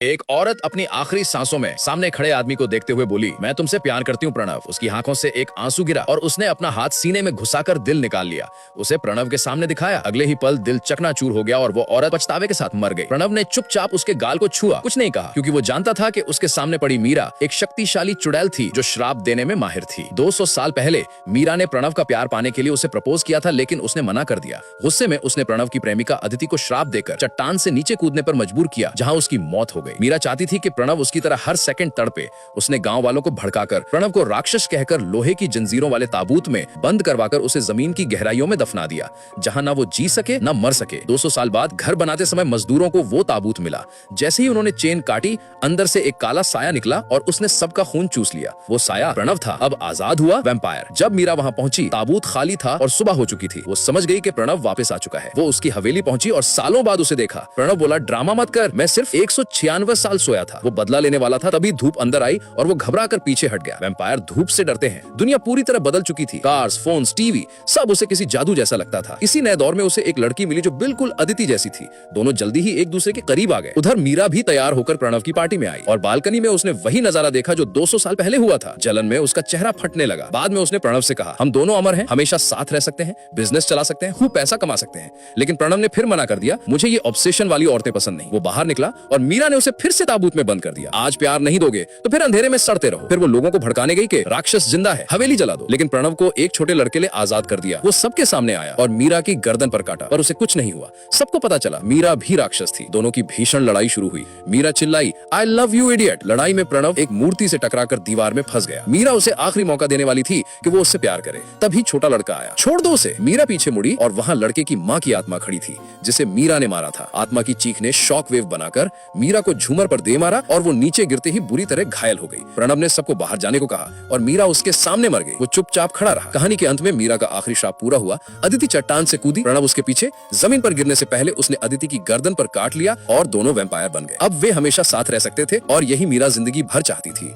एक औरत अपनी आखिरी सांसों में सामने खड़े आदमी को देखते हुए बोली, मैं तुमसे प्यार करती हूँ प्रणव। उसकी आंखों से एक आंसू गिरा और उसने अपना हाथ सीने में घुसाकर दिल निकाल लिया। उसे प्रणव के सामने दिखाया। अगले ही पल दिल चकनाचूर हो गया और वो औरत पछतावे के साथ मर गई। प्रणव ने चुपचाप उसके गाल को छुआ, कुछ नहीं कहा, क्योंकि वो जानता था कि उसके सामने पड़ी मीरा एक शक्तिशाली चुड़ैल थी जो श्राप देने में माहिर थी। 200 साल पहले मीरा ने प्रणव का प्यार पाने के लिए उसे प्रपोज किया था, लेकिन उसने मना कर दिया। गुस्से में उसने प्रणव की प्रेमिका अदिति को श्राप देकर चट्टान से नीचे कूदने पर मजबूर किया, जहाँ उसकी मौत हो गई। मीरा चाहती थी कि प्रणव उसकी तरह हर सेकंड तड़पे। उसने गांव वालों को भड़काकर प्रणव को राक्षस कहकर लोहे की जंजीरों वाले ताबूत में बंद करवाकर उसे जमीन की गहराइयों में दफना दिया, जहां ना वो जी सके ना मर सके। 200 साल बाद घर बनाते समय मजदूरों को वो ताबूत मिला। जैसे ही उन्होंने चेन काटी, अंदर से एक काला साया निकला और उसने सबका खून चूस लिया। वो साया प्रणव था, अब आजाद हुआ वैम्पायर। जब मीरा वहां पहुंची, ताबूत खाली था और सुबह हो चुकी थी। वो समझ गई कि प्रणव वापस आ चुका है। वो उसकी हवेली पहुंची और सालों बाद उसे देखा। प्रणव बोला, ड्रामा मत कर, मैं सिर्फ 196 साल सोया था। वो बदला लेने वाला था। तभी धूप अंदर आई और वो घबरा कर पीछे हट गया। वैम्पायर धूप से डरते हैं। दुनिया पूरी तरह बदल चुकी थी। कार्स, फोन्स, टीवी, सब उसे किसी जादू जैसा लगता था। इसी नए दौर में उसे एक लड़की मिली जो बिल्कुल अदिति जैसी थी। दोनों जल्दी ही एक दूसरे के करीब आ गए। उधर मीरा भी तैयार होकर प्रणव की पार्टी में आई और बालकनी में उसने वही नजारा देखा जो 200 साल पहले हुआ था। जलन में उसका चेहरा फटने लगा। बाद में उसने प्रणव से कहा, हम दोनों अमर हैं, हमेशा साथ रह सकते हैं, बिजनेस चला सकते हैं, खूब पैसा कमा सकते हैं। लेकिन प्रणव ने फिर मना कर दिया, मुझे ये ऑब्सेशन वाली औरतें पसंद नहीं। वो बाहर निकला और मीरा ने उसे फिर से ताबूत में बंद कर दिया। आज प्यार नहीं दोगे तो फिर अंधेरे में सड़ते रहो। फिर वो लोगों को भड़काने गई कि राक्षस जिंदा है, हवेली जला दो। लेकिन प्रणव को एक छोटे लड़के लिए आजाद कर दिया। वो सबके सामने आया और मीरा की गर्दन पर काटा, पर उसे कुछ नहीं हुआ। सबको पता चला मीरा भी राक्षस थी। दोनों की भीषण लड़ाई शुरू हुई। मीरा चिल्लाई, आई लव यू इडियट। लड़ाई में प्रणव एक मूर्ति से टकराकर दीवार में फंस गया। मीरा उसे आखिरी मौका देने वाली थी कि वो उससे प्यार करे। तभी छोटा लड़का आया, छोड़ दो उसे। मीरा पीछे मुड़ी और वहां लड़के की माँ की आत्मा खड़ी थी, जिसे मीरा ने मारा था। आत्मा की चीख ने शॉक वेव बनाकर मीरा को झूमर पर दे मारा और वो नीचे गिरते ही बुरी तरह घायल हो गई। प्रणव ने सबको बाहर जाने को कहा और मीरा उसके सामने मर गई। वो चुपचाप खड़ा रहा। कहानी के अंत में मीरा का आखिरी श्राप पूरा हुआ। अदिति चट्टान से कूदी, प्रणव उसके पीछे। जमीन पर गिरने से पहले उसने अदिति की गर्दन पर काट लिया और दोनों वैम्पायर बन गए। अब वे हमेशा साथ रह सकते थे और यही मीरा जिंदगी भर चाहती थी।